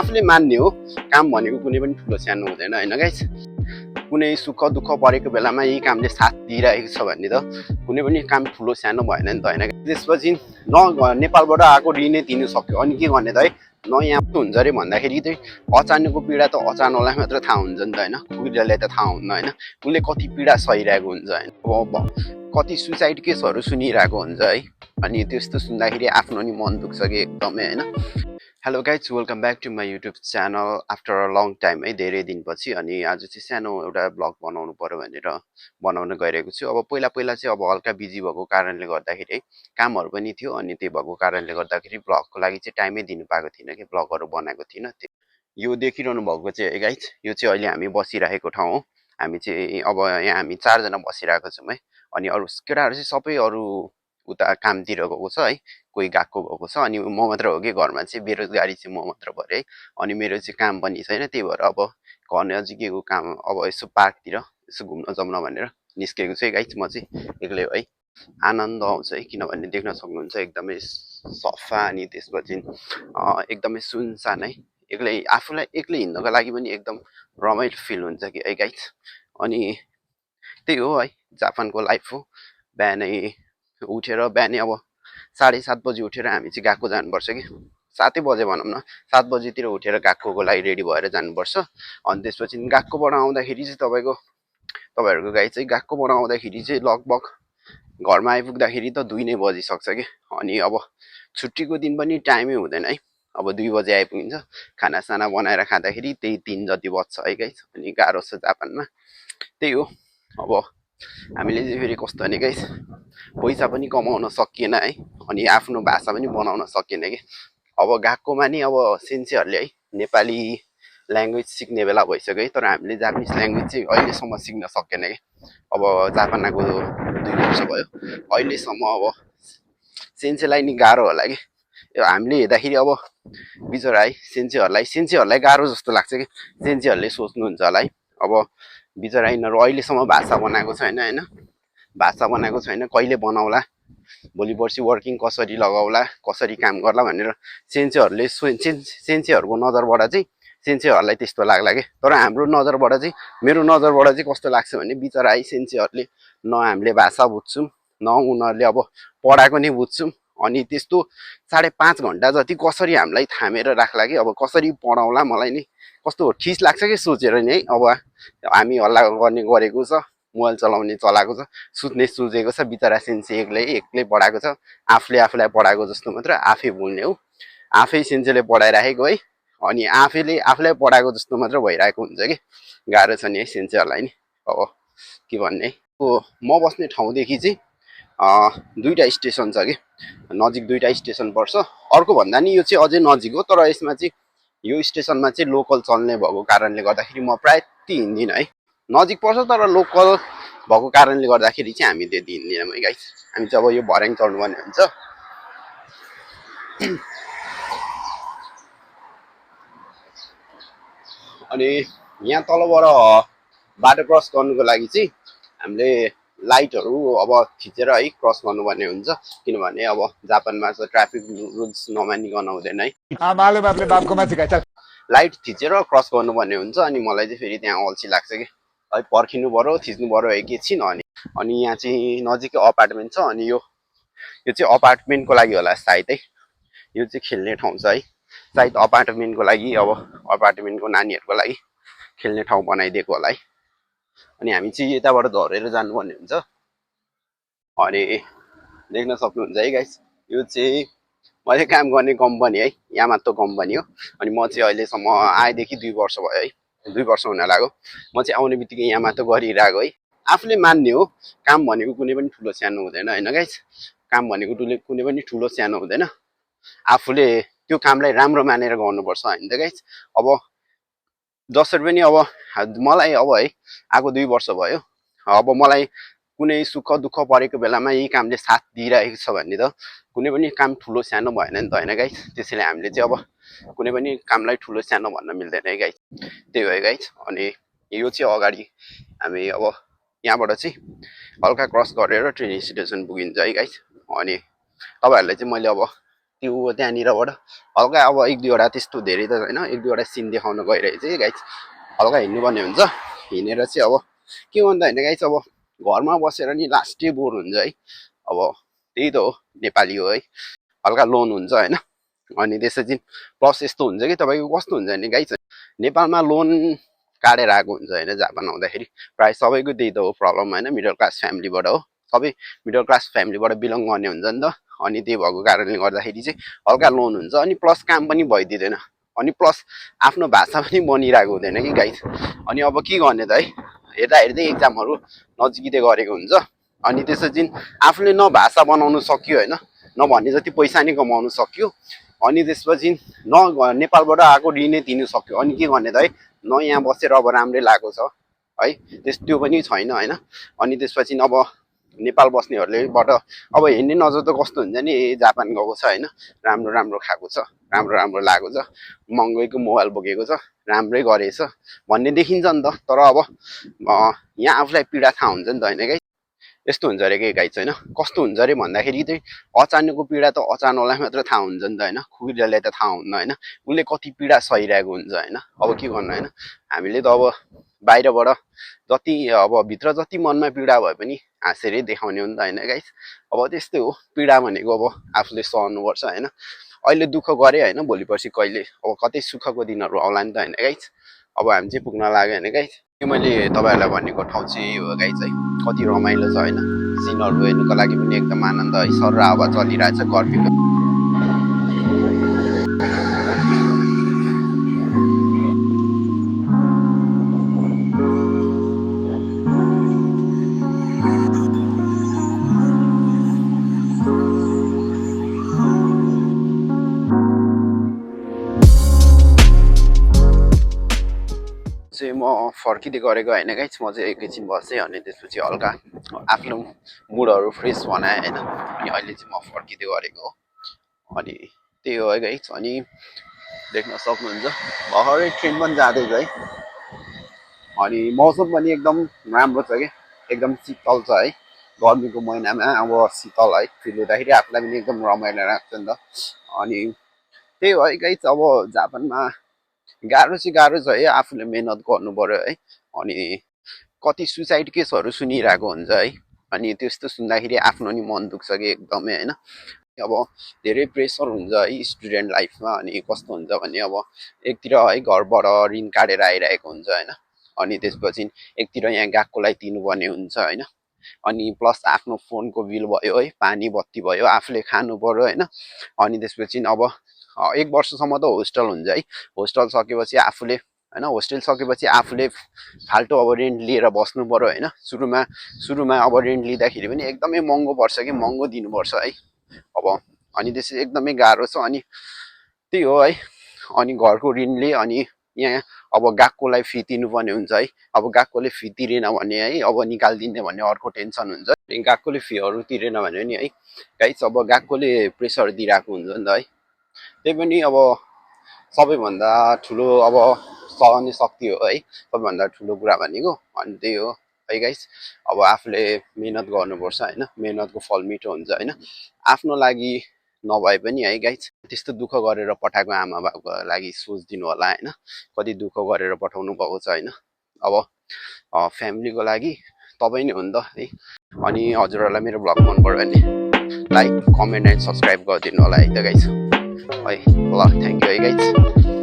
आफूले मान्ने हो काम भनेको कुनै पनि ठुलो सानो हुँदैन हैन गाइस। कुनै सुख दुःख परेको बेलामा यही कामले साथ दिइरहेको छ भने त कुनै पनि काम ठुलो सानो भएन नि त हैन। त्यसपछि नेपालबाट आएको ऋणै तिर्नु सक्यो अनि के गर्ने त है। न यहाँ हुन्छ अरे भन्दाखेरि चाहिँ अचानकको पीडा त अचानकलाई मात्र थाहा हुन्छ नि त हैन, कुकुरलाई त थाहा हुन्न हैन। उसले कति पीडा सहिरहेको हुन्छ हैन। अब कति सुसाइड केसहरू सुनिरहेको हुन्छ है। अनि त्यस्तो सुन्दाखेरि आफ्नो नि मन दुख्छ कि एकदमै हैन। Hello guys, welcome back to my YouTube channel after a long time है, धेरै दिनपछि। अनि आज चाहिँ सानो एउटा ब्लग बनाउनु पर्यो भनेर बनाउन गइरहेको छु। अब पहिला चाहिँ अब हल्का बिजी भएको कारणले गर्दाखेरि है, कामहरू पनि थियो अनि त्यही भएको कारणले गर्दाखेरि ब्लगको लागि चाहिँ टाइमै दिनु पाएको थिइनँ कि ब्लगहरू बनाएको थिइनँ। यो देखिरहनु भएको चाहिँ है गाइज, यो चाहिँ अहिले हामी बसिरहेको ठाउँ हो। हामी चाहिँ अब यहाँ हामी 4 जना बसिरहेको छौँ है। अनि अरू केटाहरू चाहिँ सबै अरू उता कामतिर गएको छ है, कोही गएको भएको छ। अनि म मात्र हो कि घरमा चाहिँ, बेरोजगारी चाहिँ म मात्र भएँ है। अनि मेरो चाहिँ काम पनि छैन, त्यही भएर अब घर नजिकैको काम अब यसो पार्कतिर यसो घुम्न जाउँ भनेर निस्केको छु है गाइज। म चाहिँ एक्लै हो है। आनन्द आउँछ है, किनभने देख्न सक्नुहुन्छ एकदमै सफा अनि त्यसपछि एकदमै सुनसान है। आफूलाई एक्लै हिँड्नको लागि पनि एकदम रमाइलो फिल हुन्छ कि है गाइज। अनि त्यही हो है, जापानको लाइफ हो। बिहानै उठेर बिहानै अब 7:30 बजी उठेर हामी चाहिँ गएको जानुपर्छ कि 7 बजे भनौँ न, 7 बजीतिर उठेर गएकोको लागि रेडी भएर जानुपर्छ। अनि त्यसपछि गएकोबाट आउँदाखेरि चाहिँ तपाईँहरूको गाई चाहिँ गएकोबाट आउँदाखेरि चाहिँ लगभग घरमा आइपुग्दाखेरि त 2 नै बजिसक्छ कि। अनि अब छुट्टीको दिन पनि टाइमै हुँदैन है। अब 2 बजे आइपुगिन्छ, खानासाना बनाएर खाँदाखेरि त्यही 3 जति बज्छ है गाइस। अनि गाह्रो छ जापानमा, त्यही हो। अब हामीले चाहिँ फेरि कस्तो भने गाइस, पैसा पनि कमाउन सकिएन है, अनि आफ्नो भाषा पनि बनाउन सकिएन कि। अब गएकोमा नि अब सेन्सेहरूले है नेपाली ल्याङ्ग्वेज सिक्ने बेला भइसक्यो है, तर हामीले जापानिज ल्याङ्ग्वेज चाहिँ अहिलेसम्म सिक्न सकेन कि। अब जापान आएको 2 वर्ष भयो, अहिलेसम्म अब सेन्सेलाई नि गाह्रो होला कि। हामीले हेर्दाखेरि अब बिचरा है सेन्सेहरूलाई गाह्रो जस्तो लाग्छ कि। सेन्सेहरूले सोच्नुहुन्छ होला है, अब बिचरा यिनीहरू अहिलेसम्म भाषा बनाएको छैन होइन, भाषा बनाएको छैन, कहिले बनाउला, भोलि पर्सि वर्किङ कसरी लगाउला, कसरी काम गर्ला भनेर सेन्सेहरूको नजरबाट चाहिँ सेन्सेहरूलाई त्यस्तो लाग्ला कि। तर हाम्रो नजरबाट चाहिँ, मेरो नजरबाट चाहिँ कस्तो लाग्छ भने बिचरा है सेन्सेहरूले न हामीले भाषा बुझ्छौँ, न उनीहरूले अब पढाएको नै बुझ्छौँ। अनि त्यस्तो 5.5 घन्टा जति कसरी हामीलाई थामेर राख्ला कि। अब कसरी पढाउला, मलाई नि कस्तो ठिस लाग्छ कि सोचेर नि है। अब हामी हल्ला गर्ने गरेको छ, मोबाइल चलाउने चलाएको छ, सुत्ने सुतेको छ, बिचरा सेन्से एक्लै पढाएको छ। आफूलाई पढाएको जस्तो मात्र आफै बोल्ने हो, आफै सेन्सेले पढाइराखेको है। अनि आफूलाई पढाएको जस्तो मात्र भइरहेको हुन्छ कि। गाह्रो छ नि है सेन्सेहरूलाई नि, अब के भन्ने है। म बस्ने ठाउँदेखि चाहिँ 2टा स्टेसन छ कि, नजिक 2टा स्टेसन पर्छ। अर्को भन्दा नि यो चाहिँ अझै नजिक हो, तर यसमा चाहिँ यो स्टेसनमा चाहिँ लोकल चल्ने भएको कारणले गर्दाखेरि म प्राय त्यति हिँड्दिनँ है। नजिक पर्छ तर लोकल भएको कारणले गर्दाखेरि चाहिँ हामी त्यति हिँड्दिनौँ है गाइस। हामी चाहिँ अब यो भर्याङ चढ्नुपर्ने हुन्छ। अनि यहाँ तलबाट बाटो क्रस गर्नुको लागि चाहिँ हामीले लाइटहरू अब थिचेर है क्रस गर्नुपर्ने हुन्छ, किनभने अब जापानमा चाहिँ ट्राफिक रुल्स नमानिकन हुँदैन है। लाइट थिचेर क्रस गर्नुपर्ने हुन्छ। अनि मलाई चाहिँ फेरि त्यहाँ अल्छी लाग्छ कि है, पर्खिनु पऱ्यो, थिच्नु पऱ्यो एकैछिन। अनि यहाँ चाहिँ नजिकै अपार्टमेन्ट छ। अनि यो चाहिँ अपार्टमेन्टको लागि होला सायद है, यो चाहिँ खेल्ने ठाउँ छ है सायद अपार्टमेन्टको लागि। अब अपार्टमेन्टको नानीहरूको लागि खेल्ने ठाउँ बनाइदिएको होला है। अनि हामी चाहिँ यताबाट झरेर जानुपर्ने हुन्छ। अनि देख्न सक्नुहुन्छ है गाइस, यो चाहिँ मैले काम गर्ने कम्पनी है, यामातो कम्पनी हो। अनि म चाहिँ अहिलेसम्म आएदेखि 2 वर्ष भयो है, 2 वर्ष हुन लाग्यो। म चाहिँ आउने बित्तिकै यामातो गरिरहेको है। आफूले मान्ने हो काम भनेको कुनै पनि ठुलो सानो हुँदैन होइन गाइस। काम भनेको कुनै पनि ठुलो सानो हुँदैन, आफूले त्यो कामलाई राम्रो मानेर गर्नुपर्छ होइन त गाइस। अब जसरी पनि अब मलाई अब है आएको 2 वर्ष भयो, अब मलाई कुनै सुख दुःख परेको बेलामा यही कामले साथ दिइरहेको छ भने त कुनै पनि काम ठुलो सानो भएन नि त होइन गाइस। त्यसैले हामीले चाहिँ अब कुनै पनि कामलाई ठुलो सानो भन्न मिल्दैन है गाइस, त्यही हो है गाइस। अनि यो चाहिँ अगाडि हामी अब यहाँबाट चाहिँ हल्का क्रस गरेर ट्रेन स्टेसन पुगिन्छ है गाइस। अनि तपाईँहरूलाई चाहिँ मैले अब त्यो त्यहाँनिरबाट हल्का अब एक दुईवटा त्यस्तो धेरै त होइन एक दुईवटा सिन देखाउन गइरहेको चाहिँ गाइज हल्का हिँड्नुपर्ने हुन्छ हिँडेर चाहिँ अब के भन्दा होइन गाइज अब घरमा बसेर नि लास्टै बोर हुन्छ है अब त्यही त हो नेपाली हो है हल्का लोन हुन्छ होइन अनि त्यसपछि प्लस यस्तो हुन्छ कि तपाईँको कस्तो हुन्छ भने गाइज नेपालमा लोन काटेर आएको हुन्छ होइन जापान आउँदाखेरि प्रायः सबैको त्यही त हो प्रब्लम होइन मिडल क्लास फ्यामिलीबाट हो सबै मिडल क्लास फ्यामिलीबाट बिलङ गर्ने हुन्छ नि त अनि त्यही भएको कारणले गर्दाखेरि चाहिँ हल्का लोन हुन्छ अनि प्लस काम पनि भइदिँदैन अनि प्लस आफ्नो भाषा पनि बनिरहेको हुँदैन कि गाइज अनि अब के गर्ने त है हेर्दा हेर्दै एक्जामहरू नजिकै गरेको हुन्छ अनि त्यसपछि आफूले न भाषा बनाउनु सक्यो होइन नभने जति पैसा नै कमाउनु सक्यो अनि त्यसपछि न नेपालबाट आएको ऋणै तिर्नु सक्यो अनि के गर्ने त है न यहाँ बसेर अब राम्रै लागेको छ है त्यो पनि छैन होइन अनि त्यसपछि अब नेपाल बस्नेहरूलेबाट अब हेर्ने नजर त कस्तो हुन्छ नि जापान गएको छ होइन राम्रो राम्रो खाएको छ राम्रो राम्रो लागेको छ महँगैको मोबाइल बोकेको छ राम्रै गरेछ भन्ने देखिन्छ नि त तर अब यहाँ आफूलाई पीडा थाहा हुन्छ नि त होइन गाइस यस्तो हुन्छ अरे के गाइस होइन कस्तो हुन्छ अरे भन्दाखेरि चाहिँ अचानकको पीडा त अचानकलाई मात्र थाहा हुन्छ नि त होइन खुकुरीलाई त थाहा हुन्न होइन उसले कति पीडा सहिरहेको हुन्छ होइन अब के गर्नु होइन हामीले त अब बाहिरबाट जति अब भित्र जति मनमा पीडा भए पनि हाँसेरै देखाउने हो नि त होइन गाइस अब त्यस्तै हो पीडा भनेको अब आफूले सहनुपर्छ होइन अहिले दुःख गरे होइन भोलि पर्सि कहिले अब कतै सुखको दिनहरू आउला नि त होइन गाइस अब हामी चाहिँ पुग्न लाग्यो होइन गाइस मैले तपाईँहरूलाई भनेको ठाउँ चाहिँ हो गाइस है कति रमाइलो छ होइन सिनहरू हेर्नुको लागि पनि एकदम आनन्द है सर र हावा चलिरहेछ गर्मीको चाहिँ म फर्किँदै गरेको होइन गाइस म चाहिँ एकैछिन बसेँ अनि त्यसपछि हल्का आफ्नो मुडहरू फ्रेस बनाएँ होइन अनि अहिले चाहिँ म फर्किँदै गरेको हो अनि त्यही हो है गाइस अनि देख्न सक्नुहुन्छ भर्खरै ट्रेन पनि जाँदैछ है अनि मौसम पनि एकदम राम्रो छ कि एकदम शीतल छ है गर्मीको महिनामा अब शीतल है फिल हुँदाखेरि आफूलाई पनि एकदम रमाइलो लाग्छ नि त अनि त्यही हो है गाइस अब जापानमा गाह्रो चाहिँ गाह्रो छ है आफूले मेहनत गर्नु पर्यो है अनि कति सुसाइड केसहरू सुनिरहेको हुन्छ है अनि त्यस्तो सुन्दाखेरि आफ्नो नि मन दुख्छ कि एकदमै होइन अब धेरै प्रेसर हुन्छ है स्टुडेन्ट लाइफमा अनि कस्तो हुन्छ भने अब एकतिर है घरबाट ऋण काटेर आइरहेको हुन्छ होइन अनि त्यसपछि एकतिर यहाँ गएकोलाई तिर्नुपर्ने हुन्छ होइन अनि प्लस आफ्नो फोनको बिल भयो है पानी बत्ती भयो आफूले खानु पर्यो होइन अनि त्यसपछि अब एक वर्षसम्म त होस्टल हुन्छ है होस्टल सकेपछि आफूले होइन होस्टेल सकेपछि आफूले फाल्टो अब रेन्ट लिएर बस्नु पर्यो होइन सुरुमा अब रेन्ट लिँदाखेरि पनि एकदमै महँगो पर्छ कि महँगो दिनुपर्छ है अब अनि त्यसरी एकदमै गाह्रो छ अनि त्यही हो है अनि घरको ऋणले अनि यहाँ अब गएकोलाई फी तिर्नुपर्ने हुन्छ है अब गएकोले फी तिरेन भने है अब निकालिदिने भन्ने अर्को टेन्सन हुन्छ गएकोले फीहरू तिरेन भने नि है गाइस अब गएकोले प्रेसर दिइरहेको हुन्छ नि त है त्यही पनि अब सबैभन्दा ठुलो अब सहने शक्ति हो है सबैभन्दा ठुलो कुरा भनेको अनि त्यही हो है गाइस अब आफूले मेहनत गर्नुपर्छ होइन मेहनतको फल मिठो हुन्छ होइन आफ्नो लागि नभए पनि है गाइस त्यस्तो दुःख गरेर पठाएको आमा बाबुको लागि सोचिदिनु होला होइन कति दुःख गरेर पठाउनु भएको छ होइन अब फ्यामिलीको लागि तपाईँ नै हो नि त है अनि हजुरहरूलाई मेरो भ्लग मन पर्यो भने लाइक कमेन्ट एन्ड सब्सक्राइब गरिदिनु होला है त गाइस है ल थ्याङ्क यू है गाइस